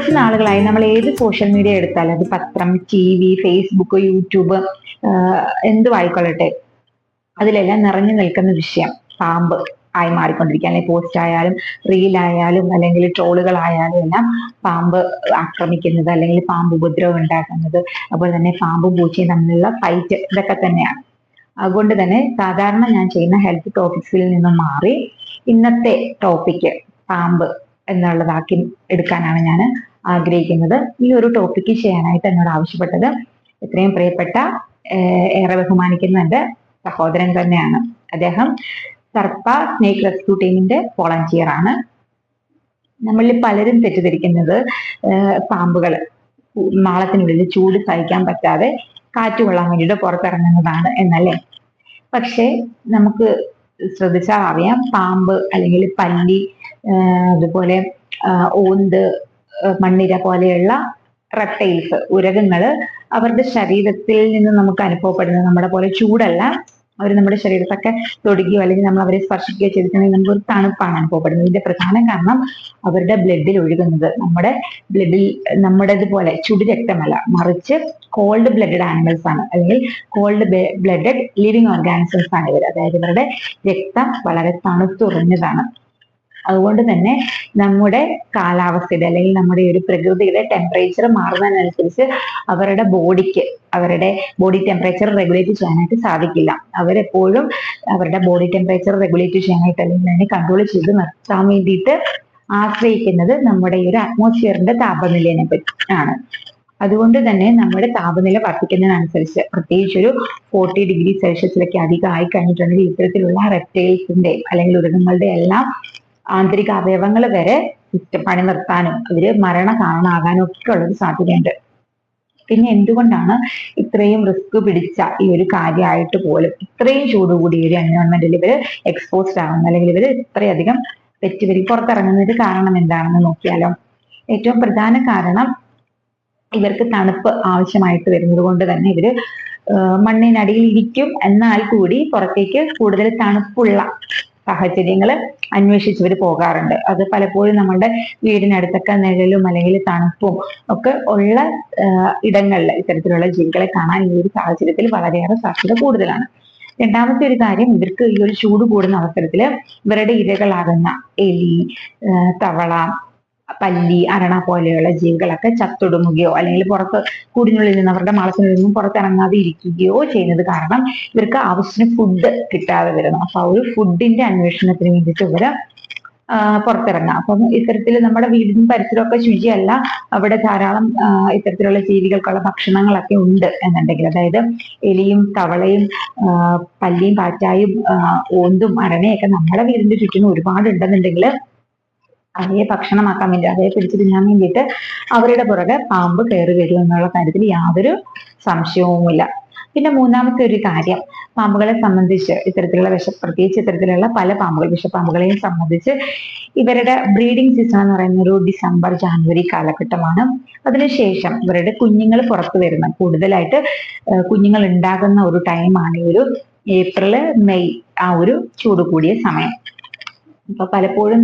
കുറച്ച് നാളുകളായി നമ്മൾ ഏത് സോഷ്യൽ മീഡിയ എടുത്താലും, അത് പത്രം, TV, ഫേസ്ബുക്ക്, യൂട്യൂബ്, എന്തും ആയിക്കൊള്ളട്ടെ, അതിലെല്ലാം നിറഞ്ഞു നിൽക്കുന്ന വിഷയം പാമ്പ് ആയി മാറിക്കൊണ്ടിരിക്കുക. അല്ലെങ്കിൽ പോസ്റ്റ് ആയാലും റീൽ ആയാലും അല്ലെങ്കിൽ ട്രോളുകളായാലും എല്ലാം പാമ്പ് ആക്രമിക്കുന്നത് അല്ലെങ്കിൽ പാമ്പ് ഉപദ്രവം ഉണ്ടാക്കുന്നത്, അതുപോലെ തന്നെ പാമ്പും പൂച്ചയും തമ്മിലുള്ള ഫൈറ്റ്, ഇതൊക്കെ തന്നെയാണ്. അതുകൊണ്ട് തന്നെ സാധാരണ ഞാൻ ചെയ്യുന്ന ഹെൽത്ത് ടോപ്പിക്സിൽ നിന്നും മാറി ഇന്നത്തെ ടോപ്പിക്ക് പാമ്പ് എന്നുള്ളതാക്കി എടുക്കാനാണ് ഞാൻ ആഗ്രഹിക്കുന്നത്. ഈ ഒരു ടോപ്പിക്ക് ചെയ്യാനായിട്ട് എന്നോട് ആവശ്യപ്പെട്ടത് എത്രയും പ്രിയപ്പെട്ട, ഏറെ ബഹുമാനിക്കുന്ന എൻ്റെ സഹോദരൻ തന്നെയാണ്. അദ്ദേഹം സർപ്പ സ്നേക് റെസ്ക്യൂ ടീമിന്റെ വോളണ്ടിയർ ആണ്. നമ്മളിൽ പലരും തെറ്റിദ്ധരിക്കുന്നത് പാമ്പുകൾ മാളത്തിനുള്ളിൽ ചൂട് സഹിക്കാൻ പറ്റാതെ കാറ്റ് കൊള്ളാൻ വേണ്ടിയിട്ട് പുറത്തിറങ്ങുന്നതാണ് എന്നല്ലേ. പക്ഷെ നമുക്ക് ശ്രദ്ധിച്ചാൽ അറിയാം, പാമ്പ് അല്ലെങ്കിൽ പല്ലി, അതുപോലെ ഓന്ത്, മണ്ണിര പോലെയുള്ള റെപ്റ്റൈൽസ്, ഉരകങ്ങള്, അവരുടെ ശരീരത്തിൽ നിന്ന് നമുക്ക് അനുഭവപ്പെടുന്നത് നമ്മുടെ പോലെ ചൂടല്ല. അവർ നമ്മുടെ ശരീരത്തൊക്കെ തൊടുകയോ അല്ലെങ്കിൽ നമ്മൾ അവരെ സ്പർശിക്കുകയോ ചെയ്തിട്ടുണ്ടെങ്കിൽ നമുക്ക് ഒരു തണുപ്പാണ് അനുഭവപ്പെടുന്നത്. ഇതിന്റെ പ്രധാന കാരണം അവരുടെ ബ്ലഡിൽ ഒഴുകുന്നത് നമ്മുടെ ബ്ലഡിൽ നമ്മുടേതുപോലെ ചുടു രക്തമല്ല, മറിച്ച് കോൾഡ് ബ്ലഡഡ് ആനിമൽസ് ആണ്, അല്ലെങ്കിൽ കോൾഡ് ബ്ലഡഡ് ലിവിങ് ഓർഗാനിസംസ് ആണ് ഇവർ. അതായത് ഇവരുടെ രക്തം വളരെ തണുത്തുറഞ്ഞതാണ്. അതുകൊണ്ട് തന്നെ നമ്മുടെ കാലാവസ്ഥയുടെ അല്ലെങ്കിൽ നമ്മുടെ ഒരു പ്രകൃതിയുടെ ടെമ്പറേച്ചർ മാറുന്നതിനനുസരിച്ച് അവരുടെ ബോഡിക്ക് അവരുടെ ബോഡി ടെമ്പറേച്ചർ റെഗുലേറ്റ് ചെയ്യാനായിട്ട് സാധിക്കില്ല. അവരെപ്പോഴും അവരുടെ ബോഡി ടെമ്പറേച്ചർ റെഗുലേറ്റ് ചെയ്യാനായിട്ട് അല്ലെങ്കിൽ അതിനെ കൺട്രോൾ ചെയ്ത് നിർത്താൻ വേണ്ടിയിട്ട് ആശ്രയിക്കുന്നത് നമ്മുടെ ഈ ഒരു അറ്റ്മോസ്ഫിയറിന്റെ താപനിലയെ പറ്റി ആണ്. അതുകൊണ്ട് തന്നെ നമ്മുടെ താപനില വർദ്ധിക്കുന്നതിനനുസരിച്ച്, പ്രത്യേകിച്ച് ഒരു 40 ഡിഗ്രി സെൽഷ്യസിലൊക്കെ അധികം ആയി കഴിഞ്ഞിട്ടുണ്ടെങ്കിൽ ഇത്തരത്തിലുള്ള റെപ്റ്റൈൽസിന്റെ അല്ലെങ്കിൽ ഉരകങ്ങളുടെ എല്ലാം ആന്തരിക അവയവങ്ങൾ വരെ പണി നിർത്താനും അവര് മരണ കാരണമാകാനും ഒക്കെ ഉള്ളൊരു സാധ്യതയുണ്ട്. പിന്നെ എന്തുകൊണ്ടാണ് ഇത്രയും റിസ്ക് പിടിച്ച ഈ ഒരു കാര്യമായിട്ട് പോലും ഇത്രയും ചൂട് കൂടിയ ഒരു എൻവയോൺമെന്റിൽ ഇവര് എക്സ്പോസ്ഡ് ആവുന്നത്, അല്ലെങ്കിൽ ഇവര് ഇത്രയധികം പെറ്റുവരി പുറത്തിറങ്ങുന്നതിന് കാരണം എന്താണെന്ന് നോക്കിയാലോ. ഏറ്റവും പ്രധാന കാരണം ഇവർക്ക് തണുപ്പ് ആവശ്യമായിട്ട് വരുന്നത് കൊണ്ട് തന്നെ ഇവര് മണ്ണിനടിയിൽ ഇരിക്കും, എന്നാൽ കൂടി പുറത്തേക്ക് കൂടുതൽ തണുപ്പുള്ള സാഹചര്യങ്ങൾ അന്വേഷിച്ചവർ പോകാറുണ്ട്. അത് പലപ്പോഴും നമ്മളുടെ വീടിനടുത്തൊക്കെ നിഴലും അല്ലെങ്കിൽ തണുപ്പും ഒക്കെ ഉള്ള ഇടങ്ങളിൽ ഇത്തരത്തിലുള്ള ജീവികളെ കാണാൻ ഈ ഒരു സാഹചര്യത്തിൽ വളരെയേറെ സാധ്യത കൂടുതലാണ്. രണ്ടാമത്തെ ഒരു കാര്യം, ഇവർക്ക് ഈ ഒരു ചൂട് കൂടുന്ന അവസരത്തിൽ ഇവരുടെ ഇരകളാകുന്ന എലി, തവള, പല്ലി, അരണ പോലെയുള്ള ജീവികളൊക്കെ ചത്തൊടുങ്ങുകയോ അല്ലെങ്കിൽ പുറത്ത് കൂടിനുള്ളിൽ നിന്ന് അവരുടെ മാളത്തിനുള്ളിൽ നിന്നും പുറത്തിറങ്ങാതെ ഇരിക്കുകയോ ചെയ്യുന്നത് കാരണം ഇവർക്ക് ആവശ്യത്തിന് ഫുഡ് കിട്ടാതെ വരുന്നു. അപ്പൊ ആ ഒരു ഫുഡിന്റെ അന്വേഷണത്തിന് വേണ്ടിയിട്ട് ഇവര് പുറത്തിറങ്ങാം. അപ്പം ഇത്തരത്തിൽ നമ്മുടെ വീടിനും പരിസരമൊക്കെ ശുചിയല്ല, അവിടെ ധാരാളം ഇത്തരത്തിലുള്ള ജീവികൾക്കുള്ള ഭക്ഷണങ്ങളൊക്കെ ഉണ്ട് എന്നുണ്ടെങ്കിൽ, അതായത് എലിയും തവളയും പല്ലിയും പാറ്റായും ഓന്തും അരണയൊക്കെ നമ്മുടെ വീടിന്റെ ചുറ്റിനും ഒരുപാട് ഉണ്ടെന്നുണ്ടെങ്കിൽ അവയെ ഭക്ഷണമാക്കാൻ വേണ്ടി, അവയെ പിടിച്ചു തിന്നാൻ വേണ്ടിയിട്ട് അവരുടെ പുറകെ പാമ്പ് കയറി വരും എന്നുള്ള കാര്യത്തിൽ യാതൊരു സംശയവുമില്ല. പിന്നെ മൂന്നാമത്തെ ഒരു കാര്യം, പാമ്പുകളെ സംബന്ധിച്ച് ഇത്തരത്തിലുള്ള പ്രത്യേകിച്ച് ഇത്തരത്തിലുള്ള പല പാമ്പുകൾ, വിഷപ്പാമ്പുകളെയും സംബന്ധിച്ച് ഇവരുടെ ബ്രീഡിംഗ് സീസൺ എന്ന് പറയുന്ന ഒരു ഡിസംബർ ജാനുവരി കാലഘട്ടമാണ്. അതിനുശേഷം ഇവരുടെ കുഞ്ഞുങ്ങൾ പുറത്തു വരുന്ന, കൂടുതലായിട്ട് കുഞ്ഞുങ്ങൾ ഉണ്ടാകുന്ന ഒരു ടൈമാണ് ഈ ഒരു ഏപ്രിൽ മെയ്, ആ ഒരു ചൂട് കൂടിയ സമയം. അപ്പൊ പലപ്പോഴും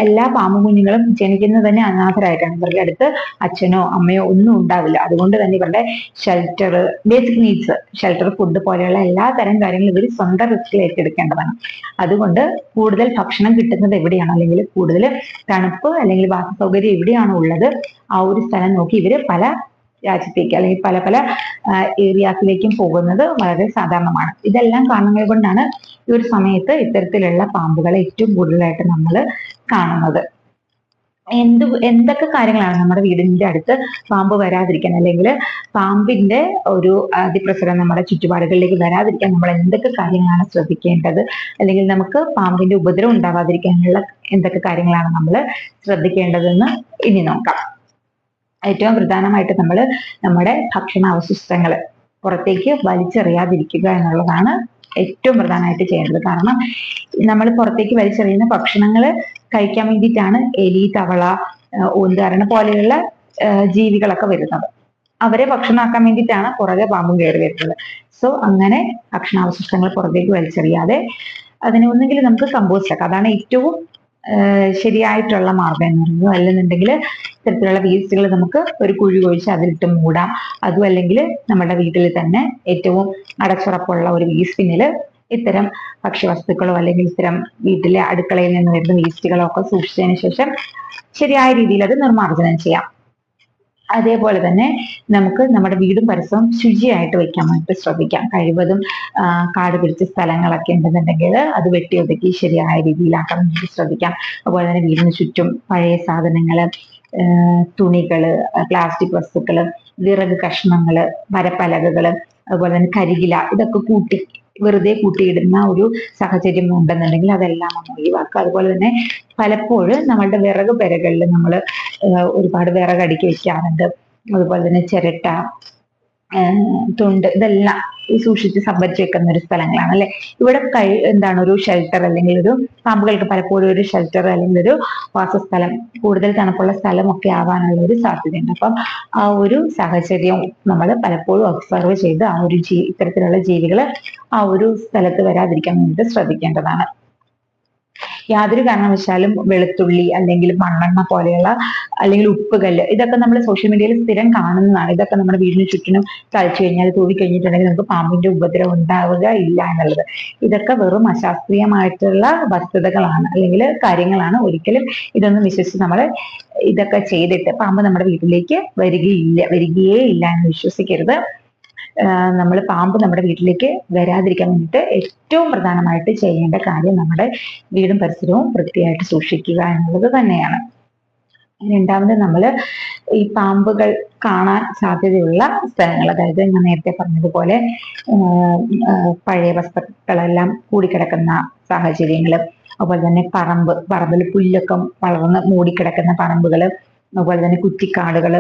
എല്ലാ പാമ്പു കുഞ്ഞുങ്ങളും ജനിക്കുന്നത് തന്നെ അനാഥരായിട്ടാണ്. ഇവരുടെ അടുത്ത് അച്ഛനോ അമ്മയോ ഒന്നും ഉണ്ടാവില്ല. അതുകൊണ്ട് തന്നെ ഇവരുടെ shelter, basic needs, shelter, food പോലെയുള്ള എല്ലാ തരം കാര്യങ്ങളും ഇവർ സ്വന്തം റിസ്കിൽ ഏറ്റെടുക്കേണ്ടതാണ്. അതുകൊണ്ട് കൂടുതൽ ഭക്ഷണം കിട്ടുന്നത് എവിടെയാണോ അല്ലെങ്കിൽ കൂടുതൽ തണുപ്പ് അല്ലെങ്കിൽ വാസ സൗകര്യം എവിടെയാണോ ഉള്ളത് ആ ഒരു സ്ഥലം നോക്കി ഇവര് പല രാജ്യത്തേക്ക് അല്ലെങ്കിൽ പല പല ഏരിയാസിലേക്കും പോകുന്നത് വളരെ സാധാരണമാണ്. ഇതെല്ലാം കാരണങ്ങൾ കൊണ്ടാണ് ഈ ഒരു സമയത്ത് ഇത്തരത്തിലുള്ള പാമ്പുകളെ ഏറ്റവും കൂടുതലായിട്ട് നമ്മൾ കാണുന്നത്. എന്തൊക്കെ കാര്യങ്ങളാണ് നമ്മുടെ വീടിന്റെ അടുത്ത് പാമ്പ് വരാതിരിക്കാൻ, അല്ലെങ്കിൽ പാമ്പിന്റെ ഒരു അതിപ്രസരം നമ്മുടെ ചുറ്റുപാടുകളിലേക്ക് വരാതിരിക്കാൻ നമ്മൾ എന്തൊക്കെ കാര്യങ്ങളാണ് ശ്രദ്ധിക്കേണ്ടത്, അല്ലെങ്കിൽ നമുക്ക് പാമ്പിന്റെ ഉപദ്രവം ഉണ്ടാവാതിരിക്കാനുള്ള എന്തൊക്കെ കാര്യങ്ങളാണ് നമ്മൾ ശ്രദ്ധിക്കേണ്ടതെന്ന് ഇനി നോക്കാം. ഏറ്റവും പ്രധാനമായിട്ട് നമ്മൾ നമ്മുടെ ഭക്ഷണാവശിഷ്ടങ്ങൾ പുറത്തേക്ക് വലിച്ചെറിയാതിരിക്കുക എന്നുള്ളതാണ് ഏറ്റവും പ്രധാനമായിട്ട് ചെയ്യേണ്ടത്. കാരണം നമ്മൾ പുറത്തേക്ക് വലിച്ചെറിയുന്ന ഭക്ഷണങ്ങൾ കഴിക്കാൻ വേണ്ടിയിട്ടാണ് എലി, തവള, ഓന്താരണ പോലെയുള്ള ജീവികളൊക്കെ വരുന്നത്. അവരെ ഭക്ഷണമാക്കാൻ വേണ്ടിയിട്ടാണ് പുറകെ പാമ്പും കയറി വരുന്നത്. സോ അങ്ങനെ ഭക്ഷണാവശിഷ്ടങ്ങൾ പുറത്തേക്ക് വലിച്ചെറിയാതെ അതിനെ ഒന്നുകിൽ നമുക്ക് കമ്പോസ്റ്റ് ആക്കാം. അതാണ് ഏറ്റവും ശരിയായിട്ടുള്ള മാർഗം എന്ന് പറയുന്നത്. അല്ലെന്നുണ്ടെങ്കിൽ ഇത്തരത്തിലുള്ള വേസ്റ്റുകൾ നമുക്ക് ഒരു കുഴി കുഴിച്ച് അതിലിട്ട് മൂടാം. അതും അല്ലെങ്കിൽ നമ്മുടെ വീട്ടിൽ തന്നെ ഏറ്റവും അടച്ചുറപ്പുള്ള ഒരു വേസ്റ്റ് ബിന്നിൽ ഇത്തരം ഭക്ഷ്യവസ്തുക്കളോ അല്ലെങ്കിൽ ഇത്തരം വീട്ടിലെ അടുക്കളയിൽ നിന്ന് വരുന്ന വേസ്റ്റുകളോ ഒക്കെ സൂക്ഷിച്ചതിന് ശേഷം ശരിയായ രീതിയിൽ അത് നിർമ്മാർജ്ജനം ചെയ്യാം. അതേപോലെ തന്നെ നമുക്ക് നമ്മുടെ വീടും പരിസരവും ശുചിയായിട്ട് വെക്കാൻ വേണ്ടി ശ്രദ്ധിക്കാം. കഴിവതും കാട് പിടിച്ച സ്ഥലങ്ങളൊക്കെ ഉണ്ടെന്നുണ്ടെങ്കിൽ അത് വെട്ടി ഒതുക്കി ശരിയായ രീതിയിലാക്കാൻ വേണ്ടി ശ്രദ്ധിക്കാം. അതുപോലെ തന്നെ വീടിന് ചുറ്റും പഴയ സാധനങ്ങള്, തുണികള്, പ്ലാസ്റ്റിക് വസ്തുക്കള്, വിറക് കഷ്ണങ്ങള്, മരപ്പലകകള്, അതുപോലെ തന്നെ കരികില, ഇതൊക്കെ വെറുതെ കൂട്ടിയിടുന്ന ഒരു സാഹചര്യം ഉണ്ടെന്നുണ്ടെങ്കിൽ അതെല്ലാം ഒന്ന് ഒഴിവാക്കുക. അതുപോലെ തന്നെ പലപ്പോഴും നമ്മളുടെ വിറക് പെരകളിൽ നമ്മൾ ഒരുപാട് വിറക് അടുക്കി വെക്കാറുണ്ട്. അതുപോലെ തന്നെ ചിരട്ട, തുണ്ട്, ഇതെല്ലാം സൂക്ഷിച്ച് സംഭരിച്ച് വെക്കുന്ന ഒരു സ്ഥലങ്ങളാണ് അല്ലെ. ഇവിടെ എന്താണ് ഒരു ഷെൽട്ടർ അല്ലെങ്കിൽ ഒരു പാമ്പുകൾക്ക് പലപ്പോഴും ഒരു ഷെൽട്ടർ അല്ലെങ്കിൽ ഒരു വാസസ്ഥലം, കൂടുതൽ തണുപ്പുള്ള സ്ഥലമൊക്കെ ആവാനുള്ള ഒരു സാധ്യതയുണ്ട്. അപ്പം ആ ഒരു സാഹചര്യം നമ്മൾ പലപ്പോഴും ഒബ്സർവ് ചെയ്ത് ആ ഒരു ഇത്തരത്തിലുള്ള ജീവികൾ ആ ഒരു സ്ഥലത്ത് വരാതിരിക്കാൻ വേണ്ടിയിട്ട് ശ്രദ്ധിക്കേണ്ടതാണ്. യാതൊരു കാരണവശാലും വെളുത്തുള്ളി അല്ലെങ്കിൽ മണ്ണെണ്ണ പോലെയുള്ള അല്ലെങ്കിൽ ഉപ്പുകല്ല്, ഇതൊക്കെ നമ്മൾ സോഷ്യൽ മീഡിയയിൽ സ്ഥിരം കാണുന്നതാണ്. ഇതൊക്കെ നമ്മുടെ വീടിന് ചുറ്റിനും തളിച്ചു കഴിഞ്ഞാൽ, തൂവി കഴിഞ്ഞിട്ടുണ്ടെങ്കിൽ നമുക്ക് പാമ്പിന്റെ ഉപദ്രവം ഉണ്ടാവുക ഇല്ല എന്നുള്ളത്. ഇതൊക്കെ വെറും അശാസ്ത്രീയമായിട്ടുള്ള വസ്തുതകളാണ് അല്ലെങ്കിൽ കാര്യങ്ങളാണ്. ഒരിക്കലും ഇതൊന്നും വിശ്വസിച്ച് നമ്മൾ ഇതൊക്കെ ചെയ്തിട്ട് പാമ്പ് നമ്മുടെ വീട്ടിലേക്ക് വരികയേ ഇല്ല എന്ന് വിശ്വസിക്കരുത്. നമ്മൾ പാമ്പ് നമ്മുടെ വീട്ടിലേക്ക് വരാതിരിക്കാൻ വേണ്ടിയിട്ട് ഏറ്റവും പ്രധാനമായിട്ട് ചെയ്യേണ്ട കാര്യം നമ്മുടെ വീടും പരിസരവും വൃത്തിയായിട്ട് സൂക്ഷിക്കുക എന്നുള്ളത് തന്നെയാണ്. രണ്ടാമത് നമ്മൾ ഈ പാമ്പുകൾ കാണാൻ സാധ്യതയുള്ള സ്ഥലങ്ങൾ, അതായത് ഞാൻ നേരത്തെ പറഞ്ഞതുപോലെ പഴയ വസ്തുക്കളെല്ലാം കൂടിക്കിടക്കുന്ന സാഹചര്യങ്ങൾ, അതുപോലെ തന്നെ പറമ്പിൽ പുല്ലൊക്കെ വളർന്ന് മൂടിക്കിടക്കുന്ന പറമ്പുകൾ, അതുപോലെ തന്നെ കുറ്റിക്കാടുകൾ,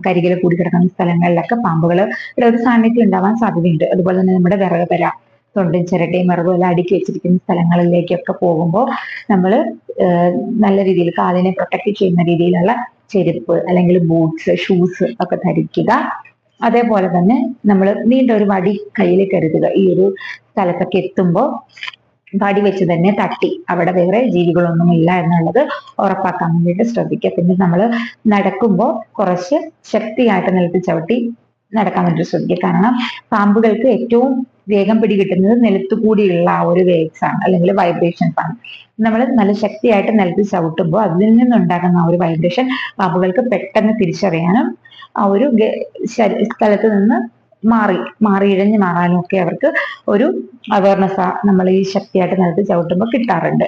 കരികില കൂടിക്കിടക്കുന്ന സ്ഥലങ്ങളിലൊക്കെ പാമ്പുകളുടെ ഒരു സാന്നിധ്യം ഉണ്ടാവാൻ സാധ്യതയുണ്ട്. അതുപോലെ തന്നെ നമ്മുടെ വിറക് പെര, തൊണ്ടും ചിരട്ടയും വിറകും എല്ലാം അടുക്കി വെച്ചിരിക്കുന്ന സ്ഥലങ്ങളിലേക്കൊക്കെ പോകുമ്പോൾ നമ്മൾ നല്ല രീതിയിൽ കാലിനെ പ്രൊട്ടക്ട് ചെയ്യുന്ന രീതിയിലുള്ള ചെരുപ്പ് അല്ലെങ്കിൽ ബൂട്ട്സ്, ഷൂസ് ഒക്കെ ധരിക്കുക. അതേപോലെ തന്നെ നമ്മൾ നീണ്ട ഒരു വടി കയ്യിൽ കരുതുക. ഈ ഒരു സ്ഥലത്തൊക്കെ എത്തുമ്പോൾ വടി വെച്ച് തന്നെ തട്ടി അവിടെ വേറെ ജീവികളൊന്നും ഇല്ല എന്നുള്ളത് ഉറപ്പാക്കാൻ വേണ്ടിയിട്ട് ശ്രദ്ധിക്കുക. പിന്നെ നമ്മൾ നടക്കുമ്പോൾ കുറച്ച് ശക്തിയായിട്ട് നിലത്ത് ചവിട്ടി നടക്കാൻ വേണ്ടി ശ്രദ്ധിക്കുക. കാരണം പാമ്പുകൾക്ക് ഏറ്റവും വേഗം പിടികിട്ടുന്നത് നിലത്തു കൂടിയുള്ള ആ ഒരു വേവ്സ് ആണ് അല്ലെങ്കിൽ വൈബ്രേഷൻസ് ആണ്. നമ്മൾ നല്ല ശക്തിയായിട്ട് നിലത്ത് ചവിട്ടുമ്പോൾ അതിൽ നിന്നുണ്ടാകുന്ന ആ ഒരു വൈബ്രേഷൻ പാമ്പുകൾക്ക് പെട്ടെന്ന് തിരിച്ചറിയാനും ആ ഒരു സ്ഥലത്ത് നിന്ന് മാറി ഇഴഞ്ഞു മാറാനും ഒക്കെ അവർക്ക് ഒരു അവയർനെസ് നമ്മൾ ഈ ശക്തിയായിട്ട് നിലത്ത് ചവിട്ടുമ്പോൾ കിട്ടാറുണ്ട്.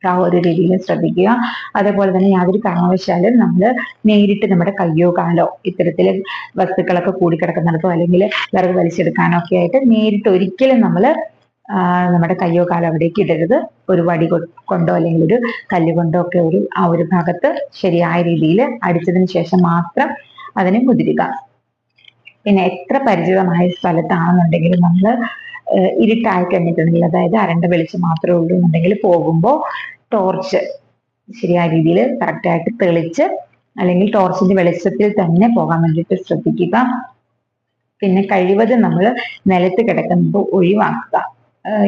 ആ ഒരു രീതിയിൽ ശ്രദ്ധിക്കുക. അതേപോലെ തന്നെ യാതൊരു കാരണവശാലും നമ്മൾ നേരിട്ട് നമ്മുടെ കയ്യോ കാലോ ഇത്തരത്തില് വസ്തുക്കളൊക്കെ കൂടിക്കിടക്കുന്നിടത്തോ അല്ലെങ്കിൽ വിറക് വലിച്ചെടുക്കാനോ ഒക്കെ ആയിട്ട് നേരിട്ട് ഒരിക്കലും നമ്മൾ നമ്മുടെ കയ്യോ കാലോ അവിടേക്ക് ഇടരുത്. ഒരു വടി കൊണ്ടോ അല്ലെങ്കിൽ ഒരു കല്ല് കൊണ്ടോ ഒക്കെ ആ ഒരു ഭാഗത്ത് ശരിയായ രീതിയിൽ അടിച്ചതിന് ശേഷം മാത്രം അതിനെ മുതിരുക. പിന്നെ എത്ര പരിചിതമായ സ്ഥലത്താണെന്നുണ്ടെങ്കിലും നമ്മൾ ഇരുട്ടായി കഴിഞ്ഞിട്ടുണ്ടെങ്കിൽ, അതായത് അരണ്ട വെളിച്ചം മാത്രമേ ഉള്ളൂ എന്നുണ്ടെങ്കിൽ പോകുമ്പോൾ ടോർച്ച് ശരിയായ രീതിയിൽ കറക്റ്റായിട്ട് തെളിച്ച് അല്ലെങ്കിൽ ടോർച്ചിന്റെ വെളിച്ചത്തിൽ തന്നെ പോകാൻ വേണ്ടിയിട്ട് ശ്രദ്ധിക്കുക. പിന്നെ കഴിവതും നമ്മൾ നിലത്ത് കിടക്കുന്നത് ഒഴിവാക്കുക.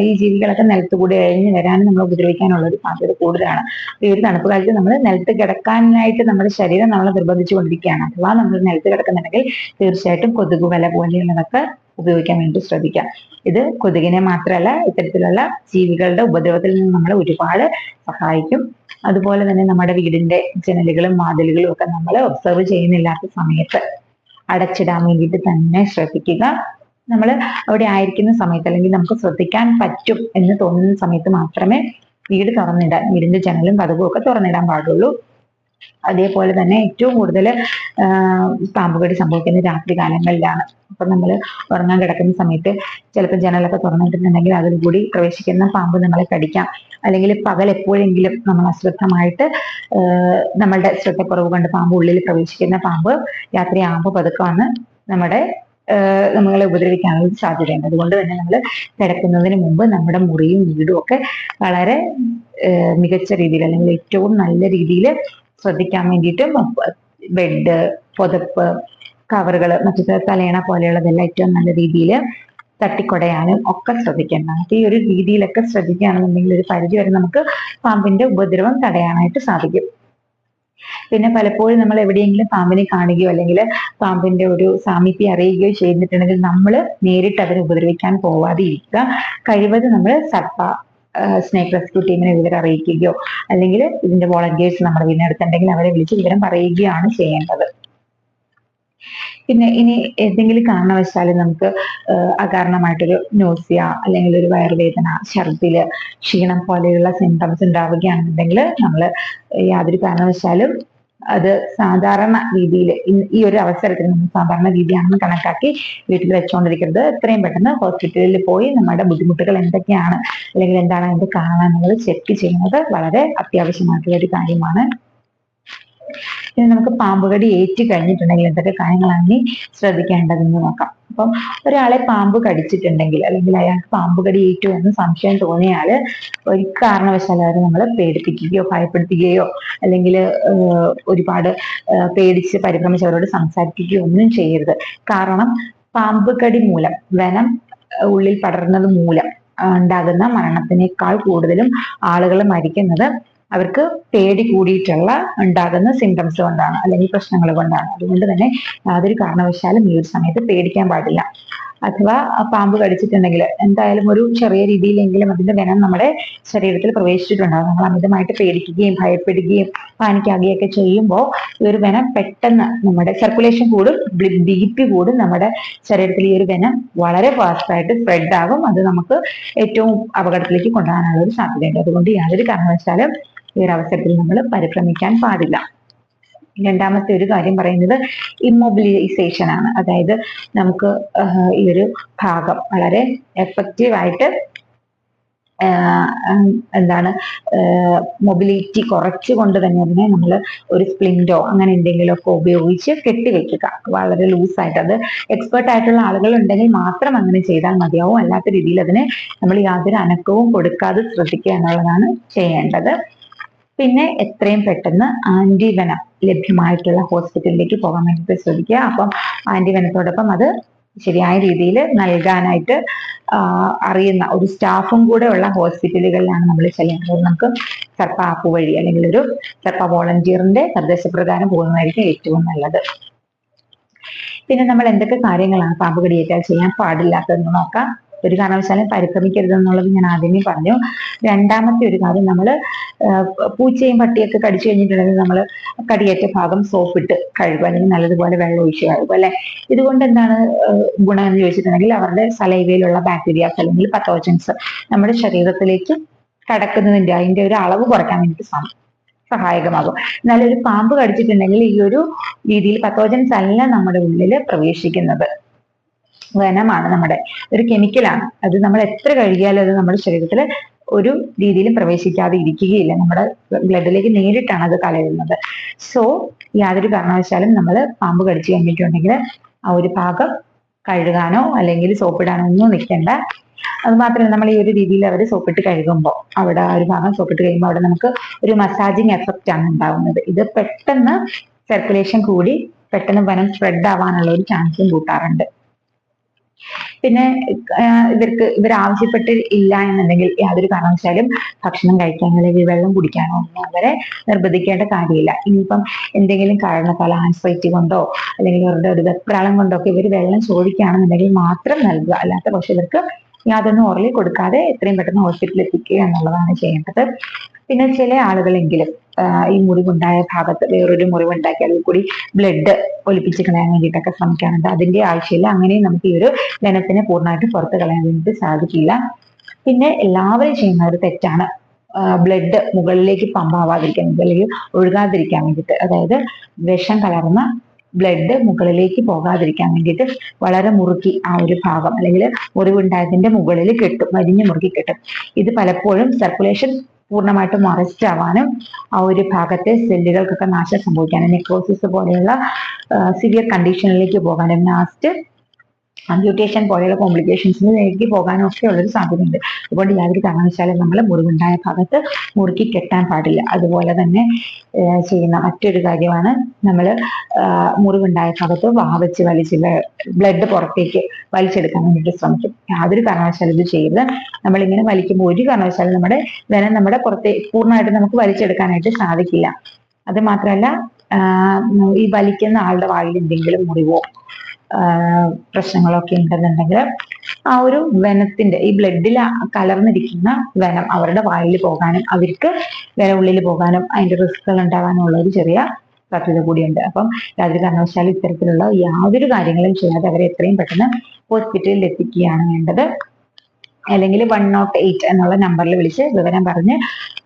ഈ ജീവികളൊക്കെ നിലത്ത് കൂടി എഴഞ്ഞു വരാനും നമ്മൾ ഉപദ്രവിക്കാനുള്ള ഒരു സാധ്യത കൂടുതലാണ്. ഈ ഒരു തണുപ്പ് കാലത്ത് നമ്മൾ നിലത്ത് കിടക്കാനായിട്ട് നമ്മുടെ ശരീരം നമ്മളെ നിർബന്ധിച്ചു കൊണ്ടിരിക്കുകയാണ്. അഥവാ നമ്മൾ നിലത്ത് കിടക്കുന്നുണ്ടെങ്കിൽ തീർച്ചയായിട്ടും കൊതുക് വല പോലെയുള്ളതൊക്കെ ഉപയോഗിക്കാൻ വേണ്ടി ശ്രദ്ധിക്കാം. ഇത് കൊതുകിനെ മാത്രമല്ല ഇത്തരത്തിലുള്ള ജീവികളുടെ ഉപദ്രവത്തിൽ നിന്ന് നമ്മളെ ഒരുപാട് സഹായിക്കും. അതുപോലെ തന്നെ നമ്മുടെ വീടിന്റെ ജനലുകളും വാതിലുകളും ഒക്കെ നമ്മൾ ഒബ്സർവ് ചെയ്യുന്നില്ലാത്ത സമയത്ത് അടച്ചിടാൻ വേണ്ടിയിട്ട് തന്നെ ശ്രദ്ധിക്കുക. നമ്മൾ അവിടെ ആയിരിക്കുന്ന സമയത്ത് അല്ലെങ്കിൽ നമുക്ക് ശ്രദ്ധിക്കാൻ പറ്റും എന്ന് തോന്നുന്ന സമയത്ത് മാത്രമേ വീടിന്റെ ജനലും കതകും ഒക്കെ തുറന്നിടാൻ പാടുള്ളൂ. അതേപോലെ തന്നെ ഏറ്റവും കൂടുതൽ പാമ്പുകടി സംഭവിക്കുന്നത് രാത്രി കാലങ്ങളിലാണ്. അപ്പൊ നമ്മൾ ഉറങ്ങാൻ കിടക്കുന്ന സമയത്ത് ചിലപ്പോൾ ജനലൊക്കെ തുറന്നിട്ടുണ്ടെങ്കിൽ അതിൽ കൂടി പ്രവേശിക്കുന്ന പാമ്പ് നമ്മളെ കടിക്കാം. അല്ലെങ്കിൽ പകൽ എപ്പോഴെങ്കിലും നമ്മൾ അശ്രദ്ധമായിട്ട് നമ്മളുടെ ശ്രദ്ധക്കുറവ് കൊണ്ട് പാമ്പ് ഉള്ളിൽ പ്രവേശിക്കുന്ന പാമ്പ് രാത്രിയാകുമ്പോൾ പതുക്കെ വന്ന് നമ്മളെ ഉപദ്രവിക്കാനുള്ള സാധ്യതയുണ്ട്. അതുകൊണ്ട് തന്നെ നമ്മൾ കിടക്കുന്നതിന് മുമ്പ് നമ്മുടെ മുറിയും വീടും ഒക്കെ വളരെ മികച്ച രീതിയിൽ അല്ലെങ്കിൽ ഏറ്റവും നല്ല രീതിയിൽ ശ്രദ്ധിക്കാൻ വേണ്ടിയിട്ടും ബെഡ്, പുതപ്പ്, കവറുകൾ, മറ്റു തലയണ പോലെയുള്ളതെല്ലാം ഏറ്റവും നല്ല രീതിയിൽ തട്ടിക്കൊടയാനും ഒക്കെ ശ്രദ്ധിക്കേണ്ടതാണ്. അപ്പൊ ഈ ഒരു രീതിയിലൊക്കെ ശ്രദ്ധിക്കുകയാണെന്നുണ്ടെങ്കിൽ ഒരു പരിധി വരെ നമുക്ക് പാമ്പിന്റെ ഉപദ്രവം തടയാനായിട്ട് സാധിക്കും. പിന്നെ പലപ്പോഴും നമ്മൾ എവിടെയെങ്കിലും പാമ്പിനെ കാണുകയോ അല്ലെങ്കിൽ പാമ്പിന്റെ ഒരു സാമീപ്യം അറിയുകയോ ചെയ്തിട്ടുണ്ടെങ്കിൽ നമ്മൾ നേരിട്ട് അവരെ ഉപദ്രവിക്കാൻ പോവാതെ ഇരിക്കുക. കഴിവതും നമ്മൾ സ്നേക് റെസ്ക്യൂ ടീമിനെ വിവരം അറിയിക്കുകയോ അല്ലെങ്കിൽ ഇതിന്റെ വോളണ്ടിയേഴ്സ് നമ്മുടെ വീടിനടുത്തുണ്ടെങ്കിൽ അവരെ വിളിച്ച് വിവരം പറയുകയാണ് ചെയ്യേണ്ടത്. പിന്നെ ഇനി എന്തെങ്കിലും കാരണവശാൽ നമുക്ക് അകാരണമായിട്ടൊരു നോസിയ അല്ലെങ്കിൽ ഒരു വയറുവേദന, ഛർദില്, ക്ഷീണം പോലെയുള്ള സിംറ്റംസ് ഉണ്ടാവുകയാണെന്നുണ്ടെങ്കിൽ നമ്മൾ യാതൊരു കാരണവശാലും അത് സാധാരണ രീതിയിൽ ഈ ഒരു അവസരത്തിൽ നമ്മൾ സാധാരണ രീതിയാണെന്ന് കണക്കാക്കി വീട്ടിൽ വെച്ചുകൊണ്ടിരിക്കരുത്. എത്രയും പെട്ടെന്ന് ഹോസ്പിറ്റലിൽ പോയി നമ്മുടെ ബുദ്ധിമുട്ടുകൾ എന്തൊക്കെയാണ് അല്ലെങ്കിൽ എന്താണ് അതിന്റെ കാരണം എന്നുള്ളത് ചെക്ക് ചെയ്യുന്നത് വളരെ അത്യാവശ്യമായിട്ടുള്ള ഒരു കാര്യമാണ്. ഇനി നമുക്ക് പാമ്പുകടി ഏറ്റു കഴിഞ്ഞിട്ടുണ്ടെങ്കിൽ എന്തൊക്കെ കാര്യങ്ങളാണ് ഇനി ശ്രദ്ധിക്കേണ്ടതെന്ന് നോക്കാം. അപ്പം ഒരാളെ പാമ്പ് കടിച്ചിട്ടുണ്ടെങ്കിൽ അല്ലെങ്കിൽ അയാൾക്ക് പാമ്പുകടി ഏറ്റു എന്ന് സംശയം തോന്നിയാൽ ഒരു കാരണവശാലും അവരെ നമ്മൾ പേടിപ്പിക്കുകയോ ഭയപ്പെടുത്തുകയോ അല്ലെങ്കിൽ ഒരുപാട് പേടിച്ച് പരിഭ്രമിച്ച് അവരോട് സംസാരിക്കുകയോ ഒന്നും ചെയ്യരുത്. കാരണം പാമ്പ് കടി മൂലം വെനം ഉള്ളിൽ പടർന്നത് മൂലം ഉണ്ടാകുന്ന മരണത്തിനേക്കാൾ കൂടുതലും ആളുകൾ മരിക്കുന്നത് അവർക്ക് പേടി കൂടിയിട്ടുള്ള ഉണ്ടാകുന്ന സിംറ്റംസ് കൊണ്ടാണ് അല്ലെങ്കിൽ പ്രശ്നങ്ങൾ കൊണ്ടാണ്. അതുകൊണ്ട് തന്നെ യാതൊരു കാരണവശാലും ഈ ഒരു സമയത്ത് പേടിക്കാൻ പാടില്ല. അഥവാ പാമ്പ് കടിച്ചിട്ടുണ്ടെങ്കിൽ എന്തായാലും ഒരു ചെറിയ രീതിയിലെങ്കിലും അതിന്റെ വെനം നമ്മുടെ ശരീരത്തിൽ പ്രവേശിച്ചിട്ടുണ്ടാകും. നമ്മൾ അമിതമായിട്ട് പേടിക്കുകയും ഭയപ്പെടുകയും പാനിക്കാകുകയൊക്കെ ചെയ്യുമ്പോൾ ഈ ഒരു വെനം പെട്ടെന്ന് നമ്മുടെ സർക്കുലേഷൻ കൂടും, ബി.പി കൂടും, നമ്മുടെ ശരീരത്തിൽ ഈ ഒരു വെനം വളരെ ഫാസ്റ്റായിട്ട് സ്പ്രെഡ് ആകും. അത് നമുക്ക് ഏറ്റവും അപകടത്തിലേക്ക് കൊണ്ടുപോകാനുള്ള ഒരു സാധ്യതയുണ്ട്. അതുകൊണ്ട് യാതൊരു കാരണവശാലും ഈ ഒരു അവസരത്തിൽ നമ്മൾ പരിഭ്രമിക്കാൻ പാടില്ല. രണ്ടാമത്തെ ഒരു കാര്യം പറയുന്നത് ഇമ്മൊബിലൈസേഷൻ ആണ്. അതായത് നമുക്ക് ഈ ഒരു ഭാഗം വളരെ എഫക്റ്റീവായിട്ട് എന്താണ് മൊബിലിറ്റി കുറച്ചുകൊണ്ട് തന്നെ അതിനെ നമ്മൾ ഒരു സ്പ്ലിൻറ്റോ അങ്ങനെ എന്തെങ്കിലുമൊക്കെ ഉപയോഗിച്ച് കെട്ടിവെക്കുക വളരെ ലൂസായിട്ട്. അത് എക്സ്പേർട്ട് ആയിട്ടുള്ള ആളുകൾ ഉണ്ടെങ്കിൽ മാത്രം അങ്ങനെ ചെയ്താൽ മതിയാവും. അല്ലാത്ത രീതിയിൽ അതിനെ നമ്മൾ യാതൊരു അനക്കവും കൊടുക്കാതെ ശ്രദ്ധിക്കുക എന്നുള്ളതാണ് ചെയ്യേണ്ടത്. പിന്നെ എത്രയും പെട്ടെന്ന് ആന്റിവെനം ലഭ്യമായിട്ടുള്ള ഹോസ്പിറ്റലിലേക്ക് പോകാൻ വേണ്ടിയിട്ട് ശ്രദ്ധിക്കുക. അപ്പം ആന്റിവെനത്തോടൊപ്പം അത് ശരിയായ രീതിയിൽ നൽകാനായിട്ട് അറിയുന്ന ഒരു സ്റ്റാഫും കൂടെ ഉള്ള ഹോസ്പിറ്റലുകളിലാണ് നമ്മൾ ചെല്ലേണ്ടത്. നമുക്ക് സർപ്പ ആപ്പ് വഴി അല്ലെങ്കിൽ ഒരു സർപ്പ വോളണ്ടിയറിന്റെ നിർദ്ദേശപ്രകാരം പോകുന്നതായിരിക്കും ഏറ്റവും നല്ലത്. പിന്നെ നമ്മൾ എന്തൊക്കെ കാര്യങ്ങളാണ് പാമ്പ് കടിയേറ്റാൽ ചെയ്യാൻ പാടില്ലാത്തതെന്ന് നോക്കാം. ഒരു കാരണവശാലും പരിഭ്രമിക്കരുത് എന്നുള്ളത് ഞാൻ ആദ്യമേ പറഞ്ഞു. രണ്ടാമത്തെ ഒരു കാര്യം, നമ്മൾ പൂച്ചയും പട്ടിയൊക്കെ കടിച്ചു കഴിഞ്ഞിട്ടുണ്ടെങ്കിൽ നമ്മൾ കടിയേറ്റ ഭാഗം സോപ്പിട്ട് കഴുകുക അല്ലെങ്കിൽ നല്ലതുപോലെ വെള്ളം ഒഴിച്ച് കഴുകുക അല്ലെ. ഇതുകൊണ്ട് എന്താണ് ഗുണം എന്ന് ചോദിച്ചിട്ടുണ്ടെങ്കിൽ അവരുടെ സലൈവയിലുള്ള ബാക്ടീരിയാസ് അല്ലെങ്കിൽ പത്തോജൻസ് നമ്മുടെ ശരീരത്തിലേക്ക് കടക്കുന്നതിന്റെ അതിന്റെ ഒരു അളവ് കുറയ്ക്കാൻ വേണ്ടിയിട്ട് സഹായകമാകും. എന്നാൽ ഒരു പാമ്പ് കടിച്ചിട്ടുണ്ടെങ്കിൽ ഈ ഒരു രീതിയിൽ പത്തോജൻസ് അല്ല നമ്മുടെ ഉള്ളിൽ പ്രവേശിക്കുന്നത്, വെനമാണ്, നമ്മുടെ ഒരു കെമിക്കലാണ്. അത് നമ്മൾ എത്ര കഴുകിയാലും അത് നമ്മുടെ ശരീരത്തിൽ ഒരു രീതിയിലും പ്രവേശിക്കാതെ ഇരിക്കുകയില്ല. നമ്മുടെ ബ്ലഡിലേക്ക് നേരിട്ടാണ് അത് കലരുന്നത്. സോ യാതൊരു കാരണവശാലും നമ്മൾ പാമ്പ് കടിച്ചു കഴിഞ്ഞിട്ടുണ്ടെങ്കിൽ ആ ഒരു ഭാഗം കഴുകാനോ അല്ലെങ്കിൽ സോപ്പിടാനോ ഒന്നും നിൽക്കേണ്ട. അത് മാത്രമല്ല, നമ്മൾ ഈ ഒരു രീതിയിൽ അവർ സോപ്പിട്ട് കഴുകുമ്പോൾ അവിടെ ആ ഒരു ഭാഗം സോപ്പിട്ട് കഴിയുമ്പോൾ അവിടെ നമുക്ക് ഒരു മസാജിങ് എഫക്റ്റ് ആണ് ഉണ്ടാവുന്നത്. ഇത് പെട്ടെന്ന് സർക്കുലേഷൻ കൂടി പെട്ടെന്ന് വെനം സ്പ്രെഡ് ആവാനുള്ള ഒരു ചാൻസും കൂട്ടാറുണ്ട്. പിന്നെ ഇവർ ആവശ്യപ്പെട്ട് ഇല്ല എന്നുണ്ടെങ്കിൽ യാതൊരു കാരണവശാലും ഭക്ഷണം കഴിക്കാനോ അല്ലെങ്കിൽ വെള്ളം കുടിക്കാനോ ഒന്നും അവരെ നിർബന്ധിക്കേണ്ട കാര്യമില്ല. ഇനിയിപ്പം എന്തെങ്കിലും കാരണത്താൽ ആൻസൈറ്റി കൊണ്ടോ അല്ലെങ്കിൽ അവരുടെ ഒരു വെപ്രാളം കൊണ്ടോ ഒക്കെ ഇവർ വെള്ളം ചോദിക്കുകയാണെന്നുണ്ടെങ്കിൽ മാത്രം നൽകുക. അല്ലാത്ത പക്ഷെ ഇവർക്ക് യാതൊന്നും ഓറലി കൊടുക്കാതെ എത്രയും പെട്ടെന്ന് ഹോസ്പിറ്റലിൽ എത്തിക്കുക എന്നുള്ളതാണ് ചെയ്യേണ്ടത്. പിന്നെ ചില ആളുകളെങ്കിലും ഈ മുറിവുണ്ടായ ഭാഗത്ത് വേറൊരു മുറിവുണ്ടാക്കി അതിൽ കൂടി ബ്ലഡ് ഒലിപ്പിച്ച് കളയാൻ വേണ്ടിയിട്ടൊക്കെ ശ്രമിക്കാറുണ്ട്. അതിന്റെ ആവശ്യമില്ല. അങ്ങനെയും നമുക്ക് ഈ ഒരു വെനത്തിനെ പൂർണ്ണമായിട്ട് പുറത്ത് കളയാൻ വേണ്ടിയിട്ട് സാധിക്കില്ല. പിന്നെ എല്ലാവരും ചെയ്യുന്ന ഒരു തെറ്റാണ് ബ്ലഡ് മുകളിലേക്ക് പമ്പാവാതിരിക്കാൻ അല്ലെങ്കിൽ ഒഴുകാതിരിക്കാൻ വേണ്ടിയിട്ട്. അതായത് വിഷം കലർന്ന ബ്ലഡ് മുകളിലേക്ക് പോകാതിരിക്കാൻ വേണ്ടിയിട്ട് വളരെ മുറുക്കി ആ ഒരു ഭാഗം അല്ലെങ്കിൽ മുറിവുണ്ടായതിന്റെ മുകളിൽ കെട്ടും, വലിഞ്ഞു മുറുക്കി കെട്ടും. ഇത് പലപ്പോഴും സർക്കുലേഷൻ പൂർണ്ണമായിട്ടും അറസ്റ്റ് ആവാനും ആ ഒരു ഭാഗത്തെ സെല്ലുകൾക്കൊക്കെ നാശം സംഭവിക്കാനും നെക്രോസിസ് പോലെയുള്ള സിവിയർ കണ്ടീഷനിലേക്ക് പോകാനും ലാസ്റ്റ് അമ്പ്യൂട്ടേഷൻ പോലെയുള്ള കോംപ്ലിക്കേഷൻസിലേക്ക് പോകാനും ഒക്കെ ഉള്ളൊരു സാധ്യതയുണ്ട്. അതുകൊണ്ട് യാതൊരു കാരണവശാലും നമ്മൾ മുറിവുണ്ടായ ഭാഗത്ത് മുറുക്കി കെട്ടാൻ പാടില്ല. അതുപോലെ തന്നെ ചെയ്യുന്ന മറ്റൊരു കാര്യമാണ് നമ്മൾ മുറിവുണ്ടായ ഭാഗത്ത് വെച്ച് വലിച്ച് ബ്ലഡ് പുറത്തേക്ക് വലിച്ചെടുക്കാൻ വേണ്ടിയിട്ട് ശ്രമിക്കും. യാതൊരു കാരണവശാലും ഇത് ചെയ്യരുത്. നമ്മളിങ്ങനെ വലിക്കുമ്പോൾ ഒരു കാരണവശാലും നമ്മുടെ പൂർണ്ണമായിട്ട് നമുക്ക് വലിച്ചെടുക്കാനായിട്ട് സാധിക്കില്ല. അത് മാത്രമല്ല ഈ വലിക്കുന്ന ആളുടെ വായിൽ എന്തെങ്കിലും മുറിവോ പ്രശ്നങ്ങളൊക്കെ ഉണ്ടെന്നുണ്ടെങ്കിൽ ആ ഒരു വെനത്തിന്റെ ഈ ബ്ലഡിൽ കലർന്നിരിക്കുന്ന വെനം അവരുടെ വായിൽ പോകാനും അവർക്ക് ഉള്ളിൽ പോകാനും അതിന്റെ റിസ്കുകൾ ഉണ്ടാകാനും ഉള്ള ഒരു ചെറിയ സാധ്യത കൂടിയുണ്ട്. അപ്പം യാതൊരു കാരണവശാലും ഇത്തരത്തിലുള്ള യാതൊരു കാര്യങ്ങളും ചെയ്യാതെ അവരെ എത്രയും പെട്ടെന്ന് ഹോസ്പിറ്റലിൽ എത്തിക്കുകയാണ് വേണ്ടത്. അല്ലെങ്കിൽ 108 എന്നുള്ള നമ്പറിൽ വിളിച്ച് വിവരം പറഞ്ഞ്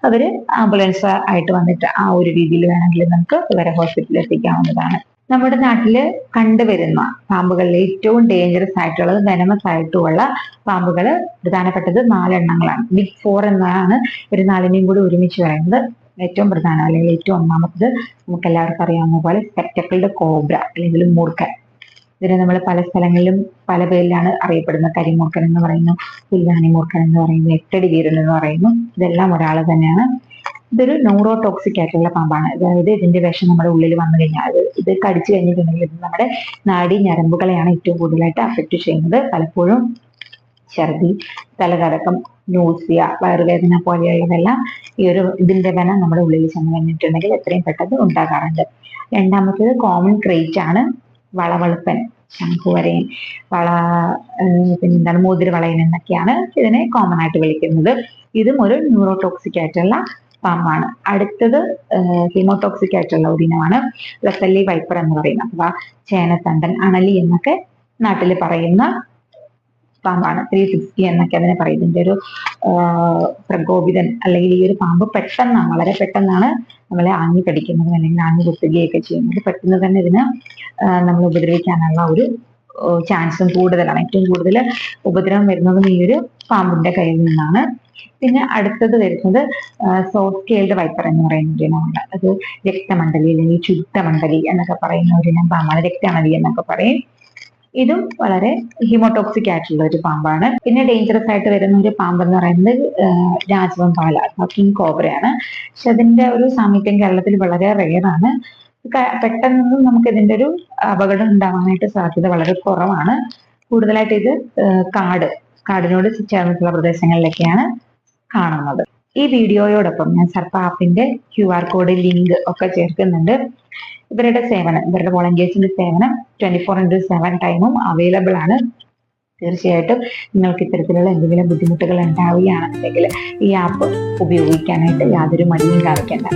അവര് ആംബുലൻസ് ആയിട്ട് വന്നിട്ട് ആ ഒരു രീതിയിൽ വേണമെങ്കിൽ നമുക്ക് ഇവരെ ഹോസ്പിറ്റലിൽ എത്തിക്കാവുന്നതാണ്. നമ്മുടെ നാട്ടില് കണ്ടുവരുന്ന പാമ്പുകളിൽ ഏറ്റവും ഡേഞ്ചറസ് ആയിട്ടുള്ളത് വെനമസ് ആയിട്ടുള്ള പാമ്പുകൾ പ്രധാനപ്പെട്ടത് 4 എണ്ണങ്ങളാണ്. ബിഗ് 4 എന്നാണ് ഒരു 4നെയും കൂടി ഒരുമിച്ച് പറയുന്നത്. ഏറ്റവും പ്രധാനം അല്ലെങ്കിൽ ഏറ്റവും ഒന്നാമത്തത് നമുക്ക് എല്ലാവർക്കും അറിയാവുന്ന പോലെ സ്പെക്ടക്കിൾഡ് കോബ്ര അല്ലെങ്കിൽ മൂർഖൻ. ഇതിനെ നമ്മൾ പല സ്ഥലങ്ങളിലും പല പേരിലാണ് അറിയപ്പെടുന്നത്. കരിമൂർഖൻ എന്ന് പറയുന്നു, പുല്ലാനി മൂർഖൻ എന്ന് പറയുന്നു, 8 അടി വീരൻ എന്ന് പറയുന്നു. ഇതെല്ലാം ഒരാൾ തന്നെയാണ്. ഇതൊരു ന്യൂറോടോക്സിക് ആയിട്ടുള്ള പാമ്പാണ്. അതായത് ഇതിന്റെ വിഷം നമ്മുടെ ഉള്ളിൽ വന്നു കഴിഞ്ഞാൽ ഇത് കടിച്ചു കഴിഞ്ഞിട്ടുണ്ടെങ്കിൽ ഇത് നമ്മുടെ നാഡി ഞരമ്പുകളെയാണ് ഏറ്റവും കൂടുതലായിട്ട് അഫക്റ്റ് ചെയ്യുന്നത്. പലപ്പോഴും ഛർദി, തലകറക്കം, ന്യൂസിയ, വയറുവേദന പോലെയുള്ളതെല്ലാം ഇതിന്റെ വെനം നമ്മുടെ ഉള്ളിൽ ചെന്ന് കഴിഞ്ഞിട്ടുണ്ടെങ്കിൽ എത്രയും പെട്ടെന്ന് ഉണ്ടാകാറുണ്ട്. രണ്ടാമത്തേത് കോമൺ ക്രേറ്റ് ആണ്. വളവളുപ്പൻ, ശംഖുവരയൻ, പിന്നെന്താണ് മോതിരവളയൻ എന്നൊക്കെയാണ് ഇതിനെ കോമൺ ആയിട്ട് വിളിക്കുന്നത്. ഇതും ഒരു ന്യൂറോടോക്സിക് ആയിട്ടുള്ള പാമ്പാണ്. അടുത്തത് ഹീമോടോക്സിക് ആയിട്ടുള്ള ഒരു ഇനമാണ് വെസല്ലി വൈപ്പർ എന്ന് പറയുന്നത്, അഥവാ ചേനത്തണ്ടൻ, അണലി എന്നൊക്കെ നാട്ടിൽ പറയുന്ന പാമ്പാണ്. 360 എന്നൊക്കെ അതിനെ പറയും. ഇതിന്റെ ഒരു പ്രകോപിതൻ അല്ലെങ്കിൽ ഈ ഒരു പാമ്പ് വളരെ പെട്ടെന്നാണ് നമ്മളെ ആഞ്ഞു കടിക്കുന്നത് അല്ലെങ്കിൽ ആഞ്ഞു കുത്തുകയൊക്കെ ചെയ്യുന്നത്. പെട്ടെന്ന് തന്നെ ഇതിന് നമ്മൾ ഉപദ്രവിക്കാനുള്ള ഒരു ചാൻസും കൂടുതലാണ്. ഏറ്റവും കൂടുതൽ ഉപദ്രവം വരുന്നതും ഈ ഒരു പാമ്പിന്റെ കയ്യിൽ നിന്നാണ്. പിന്നെ അടുത്തത് വരുന്നത് സോഫ്റ്റ് സ്കെയിൽഡ് വൈപ്പർ എന്ന് പറയുന്ന ഒരു ഇനമുണ്ട്. അത് രക്തമണ്ഡലി അല്ലെങ്കിൽ ചുട്ടമണ്ഡലി എന്നൊക്കെ പറയുന്ന ഒരു ഇനം പാമ്പാണ്. രക്തമണലി എന്നൊക്കെ പറയും. ഇതും വളരെ ഹീമോടോക്സിക് ആയിട്ടുള്ള ഒരു പാമ്പാണ്. പിന്നെ ഡേഞ്ചറസ് ആയിട്ട് വരുന്ന ഒരു പാമ്പ് എന്ന് പറയുന്നത് രാജവെമ്പാല അഥവാ കിങ് കോബ്രയാണ്. പക്ഷെ അതിന്റെ ഒരു സാമീപ്യം കേരളത്തിൽ വളരെ റെയറാണ്. പെട്ടെന്നൊന്നും നമുക്ക് ഇതിന്റെ ഒരു അപകടം ഉണ്ടാവാനായിട്ട് സാധ്യത വളരെ കുറവാണ്. കൂടുതലായിട്ട് ഇത് കാടിനോട് ചേർന്നിട്ടുള്ള പ്രദേശങ്ങളിലൊക്കെയാണ് കാണുന്നത്. ഈ വീഡിയോയോടൊപ്പം ഞാൻ സർപ്പ ആപ്പിന്റെ QR കോഡ് ലിങ്ക് ഒക്കെ ചേർക്കുന്നുണ്ട്. ഇവരുടെ വോളണ്ടിയേഴ്സിന്റെ സേവനം 24/7 ടൈമും അവൈലബിൾ ആണ്. തീർച്ചയായിട്ടും നിങ്ങൾക്ക് ഇത്തരത്തിലുള്ള എന്തെങ്കിലും ബുദ്ധിമുട്ടുകൾ ഉണ്ടാവുകയാണെന്നുണ്ടെങ്കിൽ ഈ ആപ്പ് ഉപയോഗിക്കാനായിട്ട് യാതൊരു മടിയും കാണിക്കേണ്ട.